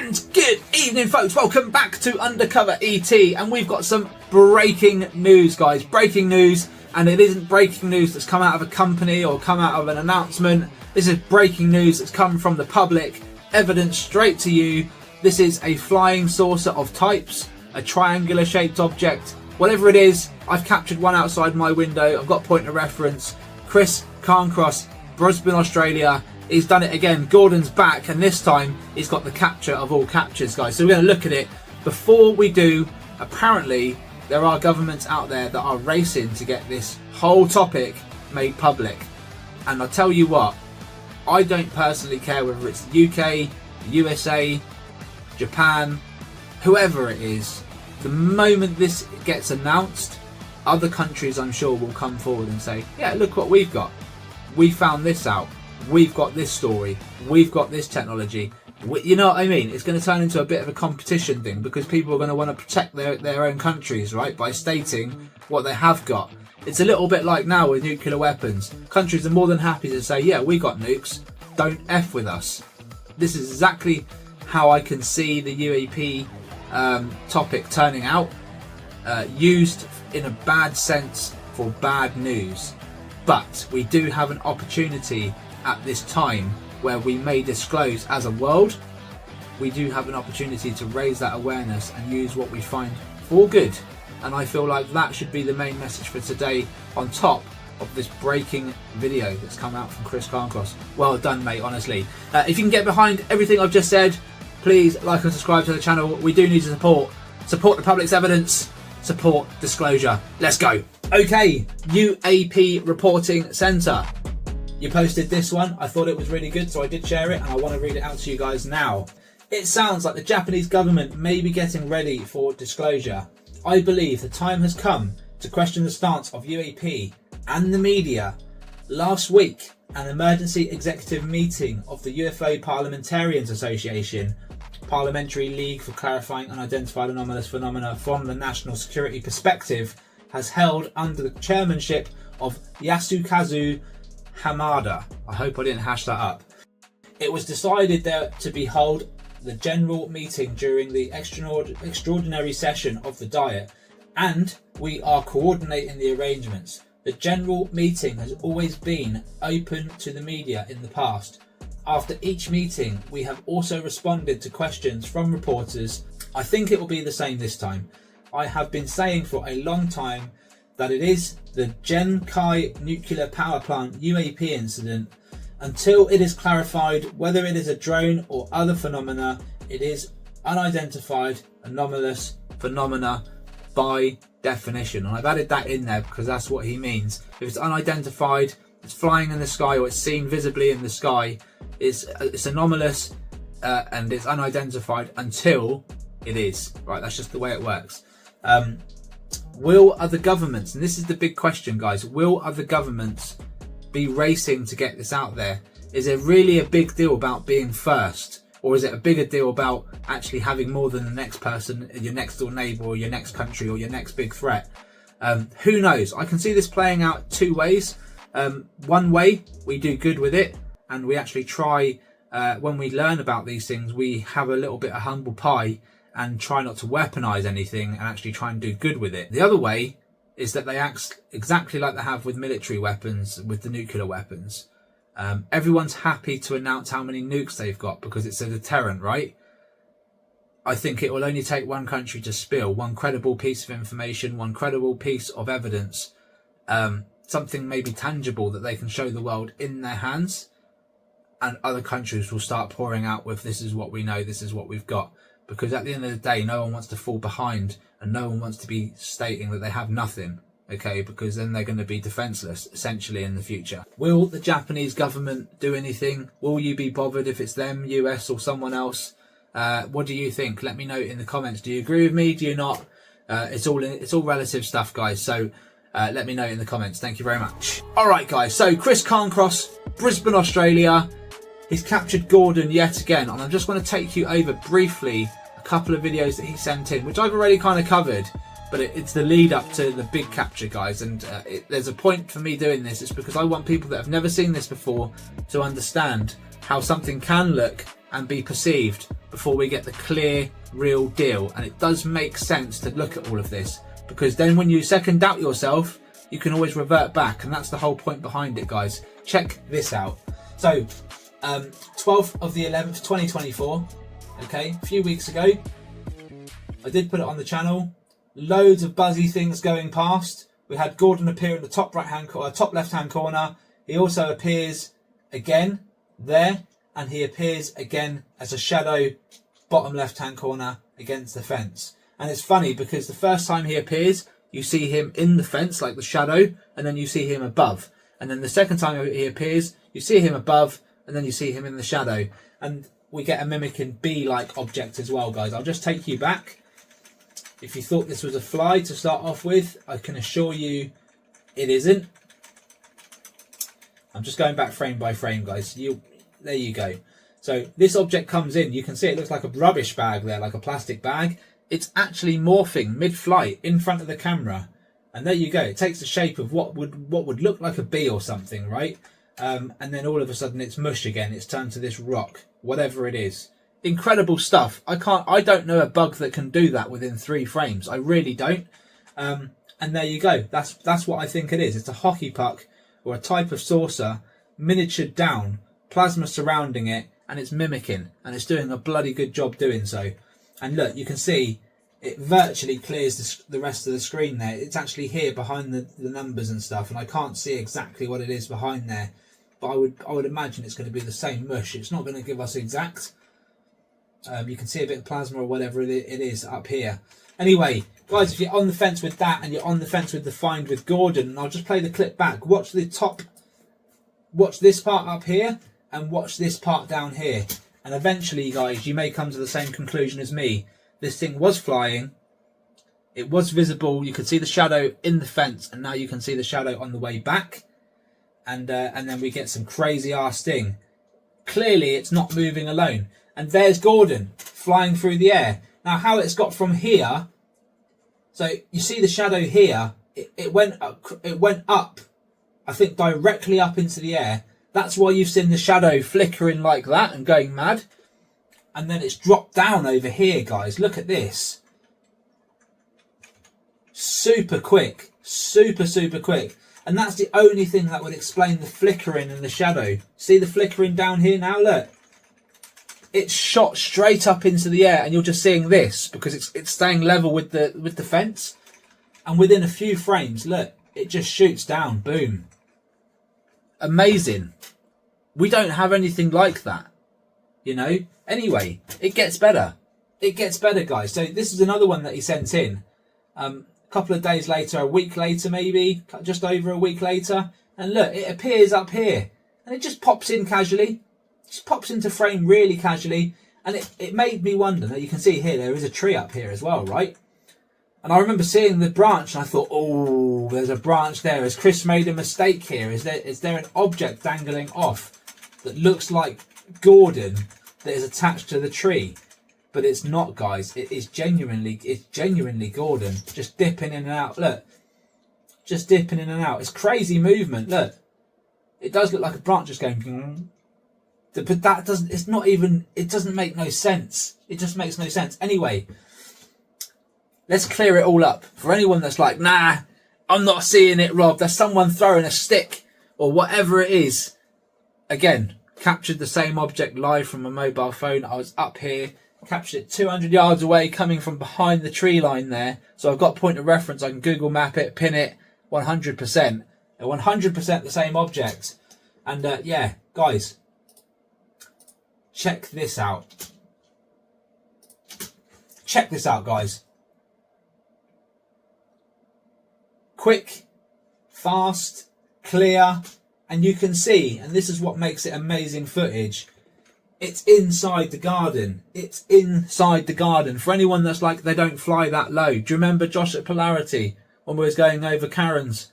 And good evening, folks. Welcome back to UndercoverET, and we've got some breaking news, guys. Breaking news, and it isn't breaking news that's come out of a company or come out of an announcement. This is breaking news that's come from the public, evidence straight to you. This is a flying saucer of types, a triangular shaped object, whatever it is. I've captured one outside my window. I've got point of reference. Chris Carncross, Brisbane, Australia. He's done it again. Gordon's back, and this time he's got the capture of all captures, guys. So we're going to look at it. Before we do, apparently there are governments out there that are racing to get this whole topic made public. And I'll tell you what, I don't personally care whether it's the UK, the USA, Japan, whoever it is. The moment this gets announced, other countries, I'm sure, will come forward and say, yeah, look what we've got. We found this out. We've got this story. We've got this technology. You know what I mean? It's going to turn into a bit of a competition thing, because people are going to want to protect their own countries, right? By stating what they have got. It's a little bit like now with nuclear weapons. Countries are more than happy to say, yeah, we got nukes. Don't F with us. This is exactly how I can see the UAP topic turning out. Used in a bad sense for bad news. But we do have an opportunity at this time where we may disclose as a world. We do have an opportunity to raise that awareness and use what we find for good. And I feel like that should be the main message for today, on top of this breaking video that's come out from Chris Carncross. Well done, mate, honestly. If you can get behind everything I've just said, please like and subscribe to the channel. We do need to support the public's evidence, support disclosure. Let's go. Okay, UAP Reporting Centre. You posted this one. I thought it was really good, so I did share it, and I want to read it out to you guys now. It sounds like the Japanese government may be getting ready for disclosure. I believe the time has come to question the stance of UAP and the media. Last week, an emergency executive meeting of the UFO Parliamentarians Association, Parliamentary League for Clarifying Unidentified Anomalous Phenomena from the National Security Perspective, has held under the chairmanship of Yasukazu Hamada. I hope I didn't hash that up. It was decided there to be held the general meeting during the extraordinary session of the Diet, and we are coordinating the arrangements. The general meeting has always been open to the media in the past. After each meeting, we have also responded to questions from reporters. I think it will be the same this time. I have been saying for a long time that it is the Genkai nuclear power plant UAP incident. Until it is clarified whether it is a drone or other phenomena, it is unidentified anomalous phenomena by definition. And I've added that in there because that's what he means. If it's unidentified, it's flying in the sky, or it's seen visibly in the sky, it's anomalous and it's unidentified until it is. Right, that's just the way it works. Will other governments, and this is the big question, guys, will other governments be racing to get this out there? Is it really a big deal about being first, or is it a bigger deal about actually having more than the next person, your next door neighbour, or your next country, or your next big threat? Who knows? I can see this playing out two ways. One way, we do good with it, and we actually try, when we learn about these things, we have a little bit of humble pie and try not to weaponize anything and actually try and do good with it. The other way is that they act exactly like they have with military weapons, with the nuclear weapons. Everyone's happy to announce how many nukes they've got because it's a deterrent, right? I think it will only take one country to spill one credible piece of information, one credible piece of evidence, something maybe tangible that they can show the world in their hands, and other countries will start pouring out with, this is what we know, this is what we've got. Because at the end of the day, no one wants to fall behind, and no one wants to be stating that they have nothing, okay? Because then they're going to be defenseless, essentially, in the future. Will the Japanese government do anything? Will you be bothered if it's them, US, or someone else? What do you think? Let me know in the comments. Do you agree with me? Do you not? It's all relative stuff, guys. So let me know in the comments. Thank you very much. All right, guys. So Chris Carncross, Brisbane, Australia. He's captured Gordon yet again, and I'm just going to take you over briefly a couple of videos that he sent in, which I've already kind of covered, but it's the lead up to the big capture, guys. And there's a point for me doing this. It's because I want people that have never seen this before to understand how something can look and be perceived before we get the clear, real deal. And it does make sense to look at all of this, because then when you second doubt yourself, you can always revert back, and that's the whole point behind it, guys. Check this out. So 12th of the 11th 2024, okay, a few weeks ago, I did put it on the channel. Loads of buzzy things going past. We had Gordon appear in the top top left hand corner. He also appears again there, and he appears again as a shadow bottom left hand corner against the fence. And it's funny because the first time he appears, you see him in the fence like the shadow, and then you see him above. And then the second time he appears, you see him above, and then you see him in the shadow. And we get a mimicking bee-like object as well, guys. I'll just take you back. If you thought this was a fly to start off with, I can assure you it isn't. I'm just going back frame by frame, guys. There you go. So this object comes in. You can see it looks like a rubbish bag there, like a plastic bag. It's actually morphing mid-flight in front of the camera. And there you go. It takes the shape of what would look like a bee or something, right? And then all of a sudden it's mush again. It's turned to this rock, whatever it is. Incredible stuff. I don't know a bug that can do that within 3 frames. I really don't. And there you go. That's what I think it is. It's a hockey puck or a type of saucer, miniatured down, plasma surrounding it, and it's mimicking, and it's doing a bloody good job doing so. And look, you can see it virtually clears the rest of the screen there. It's actually here behind the numbers and stuff, and I can't see exactly what it is behind there, but I would imagine it's going to be the same mush. It's not going to give us exact. You can see a bit of plasma or whatever it is up here. Anyway, guys, if you're on the fence with that and you're on the fence with the find with Gordon, and I'll just play the clip back. Watch the top. Watch this part up here and watch this part down here. And eventually, guys, you may come to the same conclusion as me. This thing was flying. It was visible. You could see the shadow in the fence, and now you can see the shadow on the way back. And then we get some crazy ass thing. Clearly, it's not moving alone. And there's Gordon flying through the air. Now, how it's got from here, so you see the shadow here, it went up, I think directly up into the air. That's why you've seen the shadow flickering like that and going mad. And then it's dropped down over here, guys. Look at this. Super quick. Super quick. And that's the only thing that would explain the flickering and the shadow. See the flickering down here now? Look. It's shot straight up into the air, and you're just seeing this because it's staying level with the fence. And within a few frames, look, it just shoots down. Boom. Amazing. We don't have anything like that, you know. Anyway, it gets better. It gets better, guys. So this is another one that he sent in. A couple of days later, a week later, maybe just over a week later, and look, it appears up here, and it just pops in casually. Just pops into frame really casually, and it made me wonder. Now you can see here there is a tree up here as well, right? And I remember seeing the branch and I thought, oh, there's a branch there. Has Chris made a mistake here? Is there an object dangling off that looks like Gordon that is attached to the tree? But it's not, guys. It's genuinely Gordon just dipping in and out. Look, just dipping in and out. It's crazy movement. Look, it does look like a branch just going. But that doesn't, it's not even, it doesn't make no sense. It just makes no sense. Anyway, let's clear it all up. For anyone that's like, nah, I'm not seeing it, Rob. There's someone throwing a stick or whatever it is. Again, captured the same object live from a mobile phone. I was up here, captured it 200 yards away, coming from behind the tree line there. So I've got point of reference. I can Google map it, pin it, 100%. 100% the same object. And yeah, guys, check this out. Check this out, guys. Quick, fast, clear, and you can see, and this is what makes it amazing footage, it's inside the garden. It's inside the garden. For anyone that's like, they don't fly that low. Do you remember Josh at Polarity when we was going over Karen's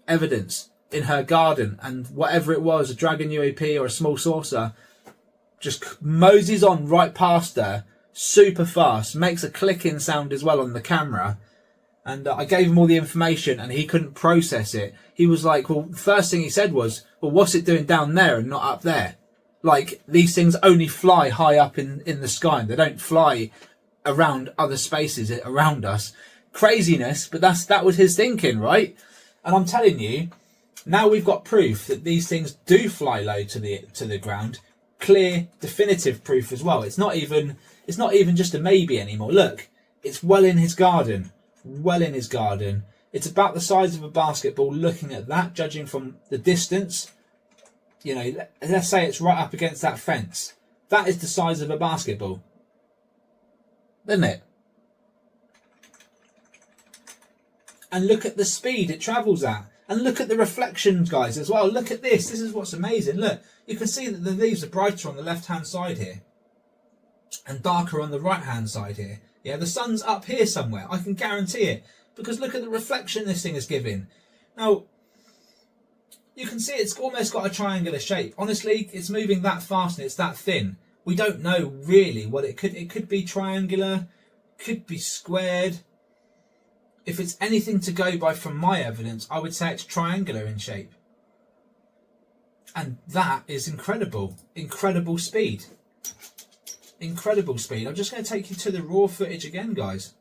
evidence in her garden, and whatever it was, a dragon UAP or a small saucer, just moseys on right past her, super fast, makes a clicking sound as well on the camera. And I gave him all the information and he couldn't process it. He was like, well, the first thing he said was, well, what's it doing down there and not up there? Like, these things only fly high up in the sky, and they don't fly around other spaces around us. Craziness, but that was his thinking, right? And I'm telling you, now we've got proof that these things do fly low to the ground. Clear, definitive proof as well. It's not even just a maybe anymore. Look, it's well in his garden. Well in his garden. It's about the size of a basketball. Looking at that, judging from the distance, you know, let's say it's right up against that fence. That is the size of a basketball, isn't it? And look at the speed it travels at. And look at the reflections, guys, as well. Look at this. This is what's amazing. Look, you can see that the leaves are brighter on the left-hand side here and darker on the right-hand side here. Yeah, the sun's up here somewhere. I can guarantee it, because look at the reflection this thing is giving. Now, you can see it's almost got a triangular shape. Honestly, it's moving that fast and it's that thin. We don't know really what it could be triangular, could be squared. If it's anything to go by from my evidence, I would say it's triangular in shape. And that is incredible. Incredible speed. Incredible speed. I'm just going to take you to the raw footage again, guys.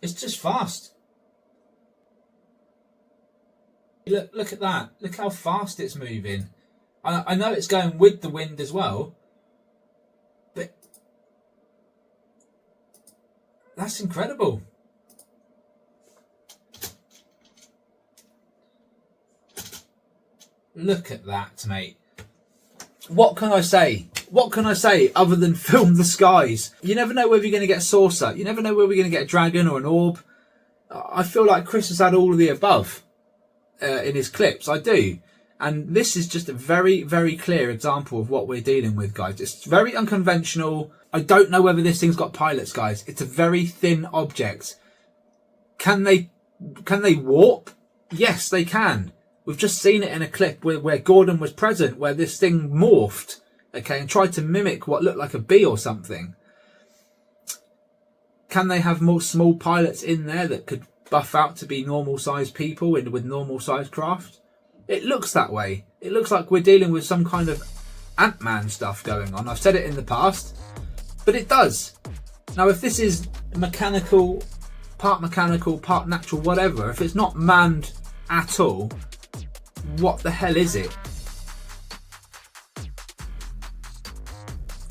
It's just fast. Look at that. Look how fast it's moving. I know it's going with the wind as well, but that's incredible. Look at that, mate. What can I say? What can I say other than film the skies? You never know whether you're going to get a saucer. You never know whether you're going to get a dragon or an orb. I feel like Chris has had all of the above in his clips. I do. And this is just a very, very clear example of what we're dealing with, guys. It's very unconventional. I don't know whether this thing's got pilots, guys. It's a very thin object. Can they warp? Yes, they can. We've just seen it in a clip where Gordon was present, where this thing morphed, okay, and tried to mimic what looked like a bee or something. Can they have more small pilots in there that could buff out to be normal-sized people with normal-sized craft? It looks that way. It looks like we're dealing with some kind of Ant-Man stuff going on. I've said it in the past, but it does. Now, if this is mechanical, part natural, whatever, if it's not manned at all, what the hell is it?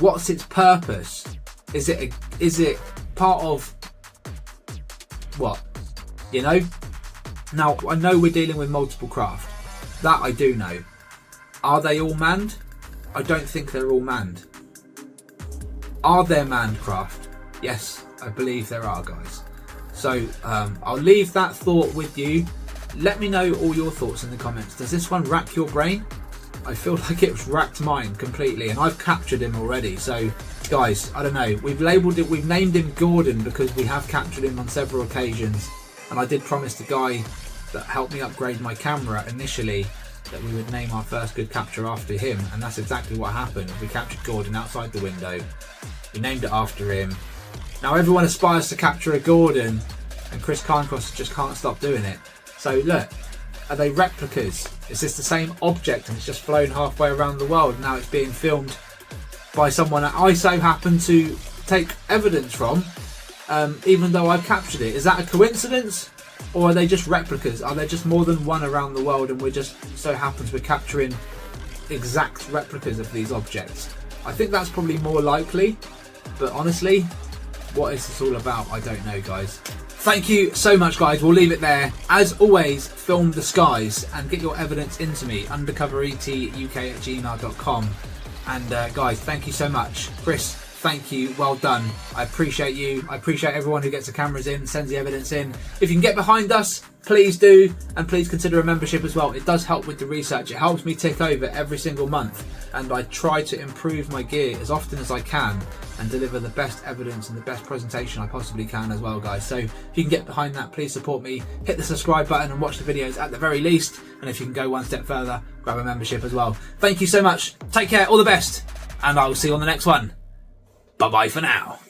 What's its purpose? Is it part of what? You know? Now, I know we're dealing with multiple craft. That I do know. Are they all manned? I don't think they're all manned. Are there manned craft? Yes, I believe there are, guys. So I'll leave that thought with you. Let me know all your thoughts in the comments. Does this one rack your brain? I feel like it's racked mine completely, and I've captured him already. So guys, I don't know. We've named him Gordon because we have captured him on several occasions. And I did promise the guy that helped me upgrade my camera initially that we would name our first good capture after him, and that's exactly what happened. We captured Gordon outside the window. We named it after him. Now everyone aspires to capture a Gordon, and Chris Cairncross just can't stop doing it. So look, are they replicas? Is this the same object and it's just flown halfway around the world? Now it's being filmed by someone that I so happen to take evidence from, even though I've captured it. Is that a coincidence? Or are they just replicas? Are there just more than one around the world and we're just so happens we're capturing exact replicas of these objects? I think that's probably more likely, but honestly, what is this all about? I don't know, guys. Thank you so much, guys. We'll leave it there. As always, film the skies and get your evidence into me, undercoveretuk@gmail.com. And guys, thank you so much. Chris, thank you, well done. I appreciate you. I appreciate everyone who gets the cameras in, sends the evidence in. If you can get behind us, please do, and please consider a membership as well. It does help with the research. It helps me tick over every single month, and I try to improve my gear as often as I can and deliver the best evidence and the best presentation I possibly can as well, guys. So if you can get behind that, please support me. Hit the subscribe button and watch the videos at the very least, and if you can go one step further, grab a membership as well. Thank you so much. Take care, all the best, and I will see you on the next one. Bye bye for now.